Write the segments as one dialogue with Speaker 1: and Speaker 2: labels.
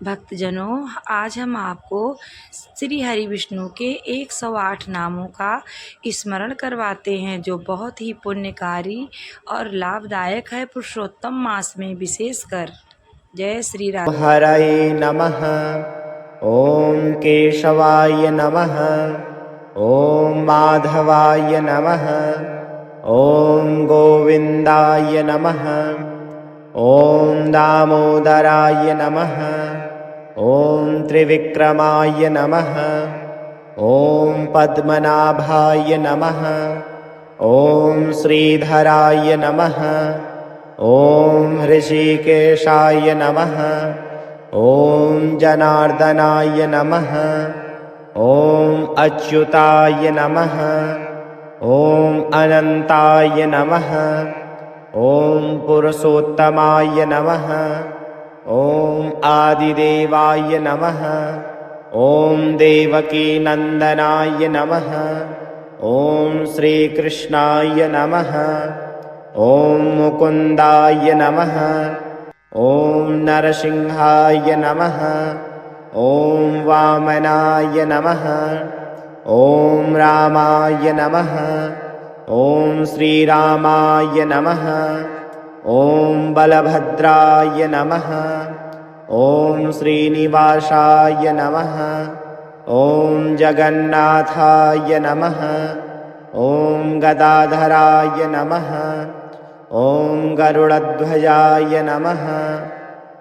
Speaker 1: भक्तजनों, आज हम आपको श्री हरि विष्णु के 108 नामों का स्मरण करवाते हैं, जो बहुत ही पुण्यकारी और लाभदायक है पुरुषोत्तम मास में विशेषकर। जय श्री राम।
Speaker 2: हरये नमः। ओम केशवाय नमः। ओम माधवाय नमः। ओम गोविंदाय नमः। ओम दामोदराय नमः। ओम त्रिविक्रमाय नमः। ओम पद्मनाभाय नमः। ओम श्रीधराय नमः। ओम ऋषिकेशाय नमः। ओम जनार्दनाय नमः। ओम अच्युताय नमः। ओम अनंताय नमः। ओम पुरुषोत्तमाय नमः। ओम आदिदेवाय नमः। ओम देवकीनंदनाय नमः। ओम श्रीकृष्णाय नमः। ओम मुकुंदाय नमः। ओम नरसिंहाय नमः। ओम वामनाय नमः। ओम रामाय नमः। ओम श्रीरामाय नमः। ओम बलभद्राय नमः। ओम श्रीनिवासाय नमः। ओम जगन्नाथाय नमः। ओम गदाधराय नमः। ओम गरुड़ध्वजाय नमः।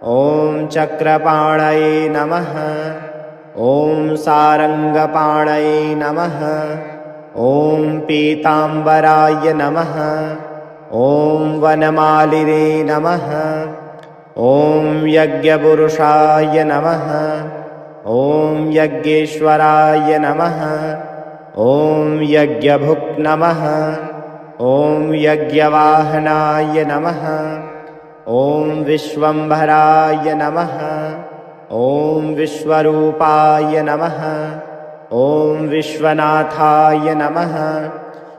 Speaker 2: ओम चक्रपाणये नमः। ओम सारंगपाणये नमः। ओम पीतांबराय नमः। ओम वनमालिने नमः। ओम यज्ञपुरुषाय नमः। ओम यज्ञेश्वराय नमः। ओम यज्ञभुक् नमः। ओम यज्ञवाहनाय नमः। ओम विश्वंभराय नमः। ओम विश्वरूपाय नमः। ओम विश्वनाथाय नमः।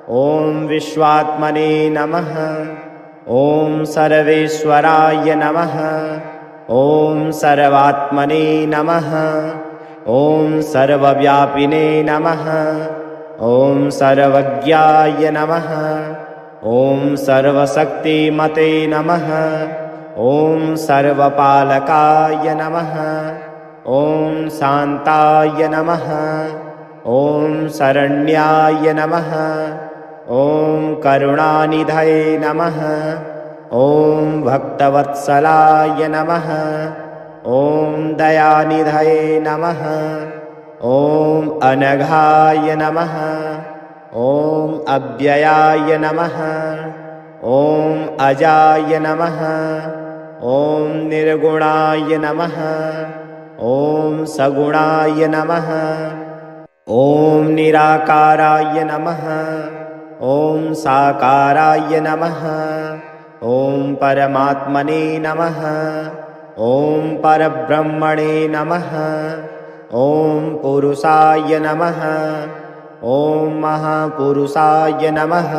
Speaker 2: ओम विश्वात्मने नमः। ओम सर्वेश्वराय नमः। ओम सर्वात्मने नमः। ओम सर्वव्यापिने नमः। ओम सर्वज्ञाय नमः। ओम सर्वशक्तिमते नमः। ओम सर्वपालकाय नमः। ओम शांताय नमः। ओम शरण्याय नमः। ओम करुणानिधये नमः। ओम भक्तवत्सलाय नमः। ओम दयानिधये नमः। ओम अनघाय नमः। ओम अव्ययाय नमः। ओम अजाय नमः। ओम निर्गुणाय नमः। ओम सगुणाय नमः। ओम निराकाराय नमः। ओम साकाराय नमः। ओम परमात्मने नमः। ओम परब्रह्मणे नमः। ओम पुरुषाय नमः। ओम महापुरुषाय नमः।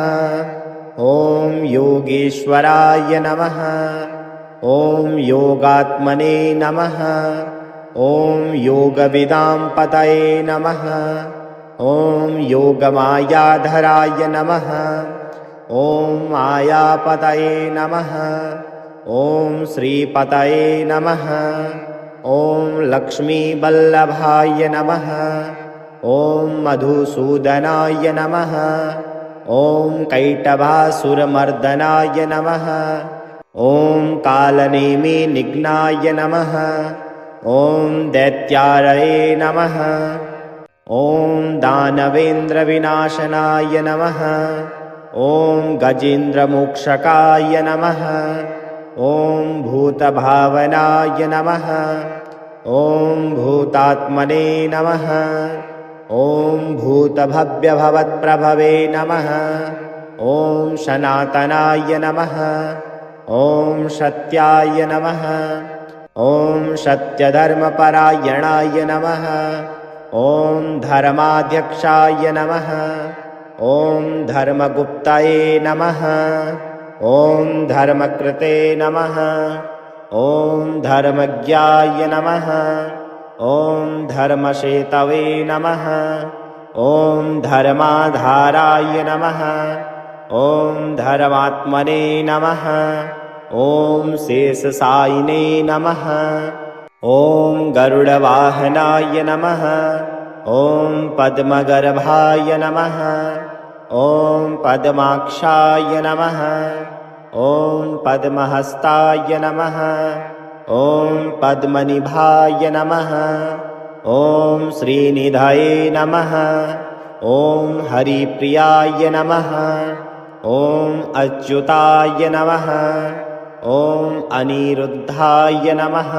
Speaker 2: ओम योगेश्वराय नमः। ओम योगात्मने नमः। ओम योगविदां पतये नमः। ओम योगमायाधराय नमः। ओम मायापतये नमः। ओम श्रीपतये नमः। ओम लक्ष्मीवल्लभाय नमः। ओम मधुसूदनाय नमः। ओम कैटभासुरमर्दनाय नमः। ओम कालनेमिनिघ्नाय नमः। ओम दैत्यारये नमः। ओम दानवेन्द्रविनाशनाय नमः। ओम गजेन्द्रमोक्षकाय नमः। ओम भूतभावनाय नमः। ओम भूतात्मने नमः। ओम भूतभव्यभवत्प्रभवे नमः। ओम सनातनाय नमः। ओम सत्याय नमः। ओम सत्यधर्मपरायणाय नमः। ओम धर्माध्यक्षाय नमः। ओम धर्मगुप्तये नमः। ओम धर्मकृते नमः। ॐ धर्मज्ञाय नमः। ॐ धर्मसेतवे नमः। ॐ धर्माधाराय नमः। ॐ धर्मात्मने नमः। ॐ शेषशायिने नमः। ॐ गरुडवाहनाय नमः। ॐ पद्मगर्भाय नमः। ॐ पद्माक्षाय नमः। ॐ पद्महस्ताय नमः। ॐ पद्मनिभाय नमः। ॐ श्रीनिधये नमः। ॐ हरिप्रियाय नमः। ॐ अच्युताय नमः। ॐ अनिरुद्धाय नमः।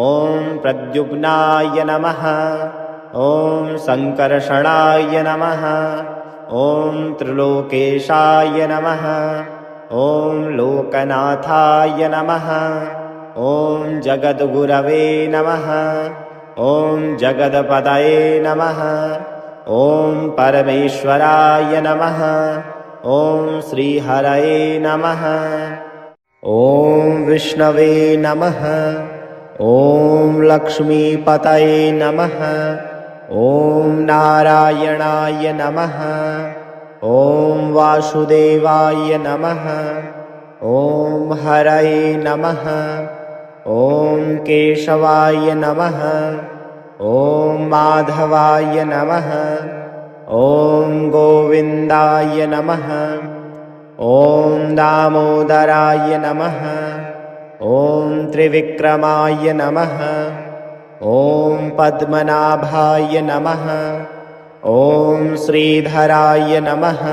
Speaker 2: ॐ प्रद्युम्नाय नमः। ॐ सङ्कर्षणाय नमः। ॐ त्रिलोकेशाय नमः। ॐ लोकनाथाय नमः। ॐ जगद्गुरवे नमः। ॐ जगदपतये नमः। ॐ परमेश्वराय नमः। ॐ श्रीहरये नमः। ॐ विष्णवे नमः। ॐ लक्ष्मीपतये नमः। ॐ नारायणाय नमः। ॐ वासुदेवाय नमः। ॐ हरये नमः। ॐ केशवाय नमः। ॐ माधवाय नमः। ॐ गोविन्दाय नमः। ॐ दामोदराय नमः। ॐ त्रिविक्रमाय नमः। ॐ पद्मनाभाय नमः। ॐ श्रीधराय नमः।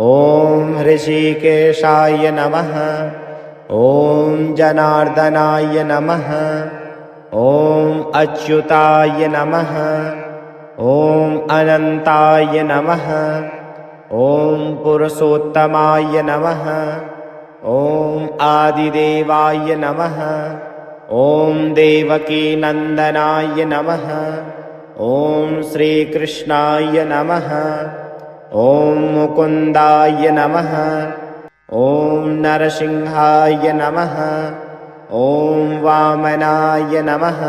Speaker 2: ॐ ऋषिकेशाय नमः। ॐ जनार्दनाय नमः। ॐ अच्युताय नमः। ॐ अनन्ताय नमः। ॐ पुरुषोत्तमाय नमः। ॐ आदिदेवाय नमः। ॐ देवकीनन्दनाय नमः। ॐ श्रीकृष्णाय नमः। ॐ मुकुन्दाय नमः। ॐ नरसिंहाय नमः। ॐ वामनाय नमः।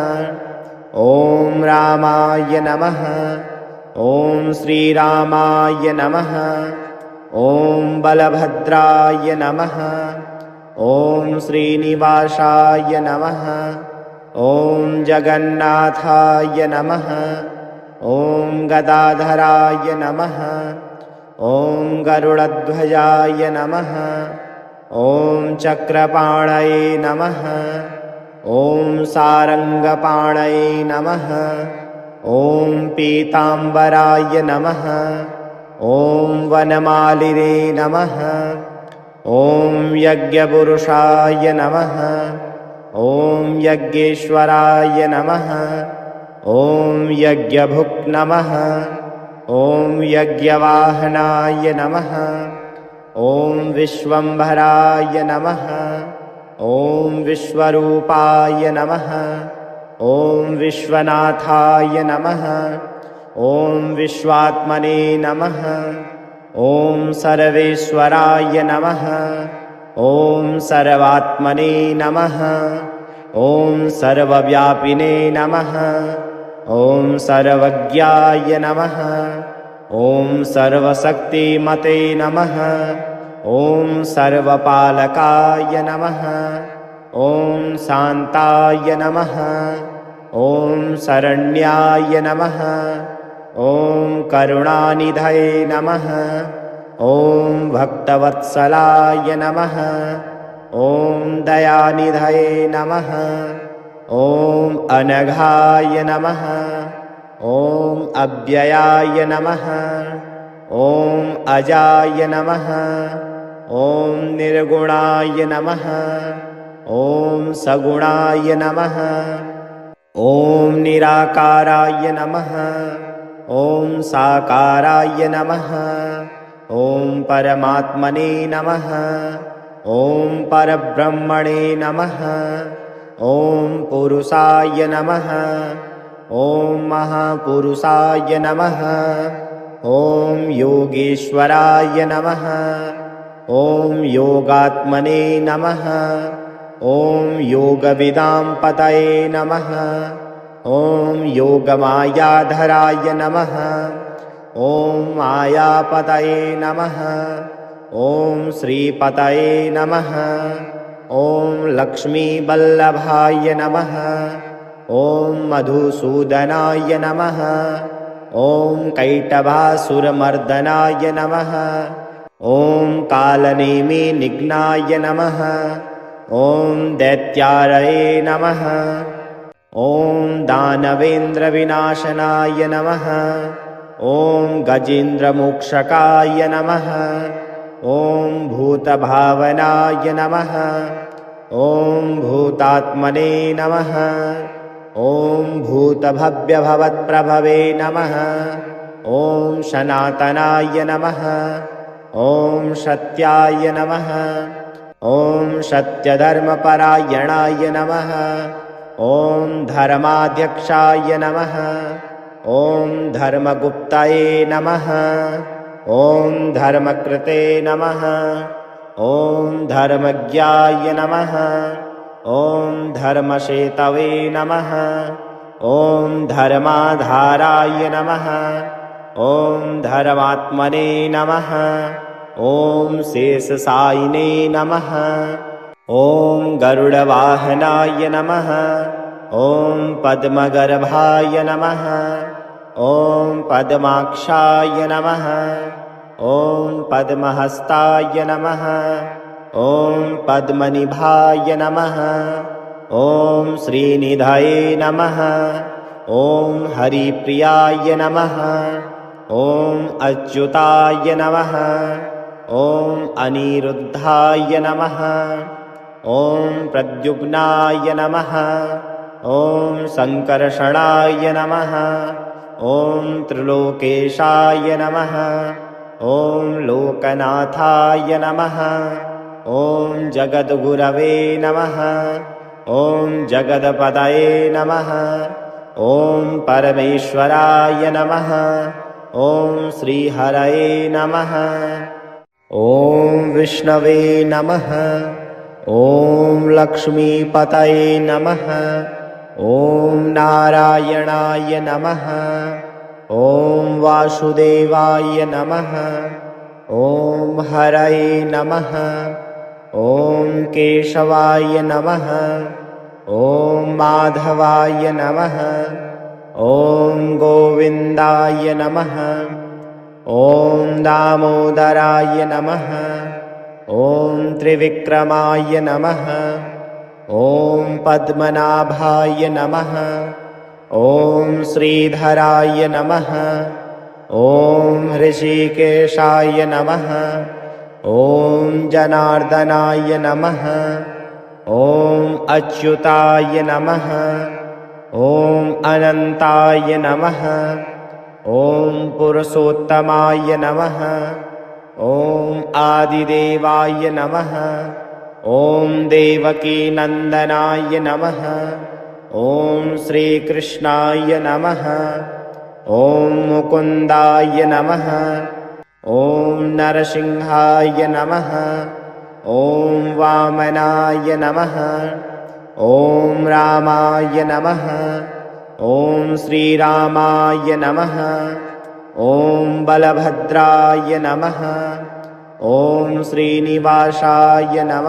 Speaker 2: ॐ रामाय नमः। ॐ श्रीरामाय नमः। ॐ बलभद्राय नमः। ॐ श्रीनिवासाय नमः। ॐ जगन्नाथाय नमः। ॐ गदाधराय नमः। ॐ गरुडध्वजाय नमः। ॐ चक्रपाणये नमः। ॐ सारङ्गपाणये नमः। ॐ पीताम्बराय नमः। ॐ वनमालिने नमः। ॐ यज्ञपुरुषाय नमः। ॐ यज्ञेश्वराय नमः। ॐ यज्ञभुक् नमः। ॐ यज्ञवाहनाय नमः। ॐ विश्वम्भराय नमः। ॐ विश्वरूपाय नमः। ॐ विश्वनाथाय नमः। ॐ विश्वात्मने नमः। ॐ सर्वेश्वराय नमः। ॐ सर्वात्मने नमः। ॐ सर्वव्यापिने नमः। ॐ सर्वज्ञाय नमः। ॐ सर्वशक्तिमते नमः। ॐ सर्वपालकाय नमः। ॐ शान्ताय नमः। ॐ शरण्याय नमः। ॐ करुणानिधये नमः। ॐ भक्तवत्सलाय नमः। ॐ दयानिधये नमः। ॐ अनघाय नमः। ॐ अव्ययाय नमः। ॐ अजाय नमः। ॐ निर्गुणाय नमः। ॐ सगुणाय नमः। ॐ निराकाराय नमः। ॐ साकाराय नमः। ॐ परमात्मने नमः। ॐ परब्रह्मणे नमः। ॐ पुरुषाय नमः। ॐ महापुरुषाय नमः। ॐ योगेश्वराय नमः। ॐ योगात्मने नमः। ॐ योगविदां पतये नमः। ॐ योगमायाधराय नमः। ॐ मायापतये नमः। ॐ श्रीपतये नमः। ॐ लक्ष्मीवल्लभाय नमः। ॐ मधुसूदनाय नमः। ॐ कैटभासुरमर्दनाय नमः। ॐ कालनेमिनिघ्नाय नमः। ॐ दैत्यारये नमः। ॐ दानवेन्द्रविनाशनाय नमः। ॐ गजेन्द्रमोक्षकाय नमः। ॐ भूतभावनाय नमः। ॐ भूतात्मने नमः। ॐ भूतभव्यभवत्प्रभवे नमः। ॐ सनातनाय नमः। ॐ सत्याय नमः। ॐ सत्यधर्मपरायणाय नमः। ॐ धर्माध्यक्षाय नमः। ॐ धर्मगुप्तये नमः। ॐ धर्मकृते नमः। ॐ धर्मज्ञाय नमः। ॐ धर्मसेतवे नमः। ॐ धर्माधाराय नमः। ॐ धर्मात्मने नमः। ॐ शेषशायिने नमः। ॐ गरुडवाहनाय नमः। ॐ पद्मगर्भाय नमः। ॐ पद्माक्षाय नमः। ॐ पद्महस्ताय नमः। ॐ पद्मनिभाय नमः। ॐ श्रीनिधये नमः। ॐ हरिप्रियाय नमः। ॐ अच्युताय नमः। ॐ अनिरुद्धाय नमः। ॐ प्रद्युम्नाय नमः। ॐ सङ्कर्षणाय नमः। ॐ त्रिलोकेशाय नमः। ॐ लोकनाथाय नमः। ॐ जगद्गुरवे नमः। ॐ जगदपदये नमः। ॐ परमेश्वराय नमः। ॐ श्रीहरये नमः। ॐ विष्णवे नमः। ॐ लक्ष्मीपतये नमः। ॐ नारायणाय नमः। ॐ वासुदेवाय नमः। ॐ हरये नमः। ॐ केशवाय नमः। ॐ माधवाय नमः। ॐ गोविन्दाय नमः। ॐ दामोदराय नमः। ॐ त्रिविक्रमाय नमः। ॐ पद्मनाभाय नमः। ॐ श्रीधराय नमः। ॐ ऋषिकेशाय नमः। ॐ जनार्दनाय नमः। ॐ अच्युताय नमः। ॐ अनन्ताय नमः। ॐ पुरुषोत्तमाय नमः। ॐ आदिदेवाय नमः। ॐ देवकीनन्दनाय नमः। ॐ श्रीकृष्णाय नमः। ॐ मुकुन्दाय नमः। ॐ नरसिंहाय नमः। ॐ वामनाय नमः। ॐ रामाय नमः। ॐ श्रीरामाय नमः। ॐ बलभद्राय नमः। ॐ श्रीनिवासाय नमः।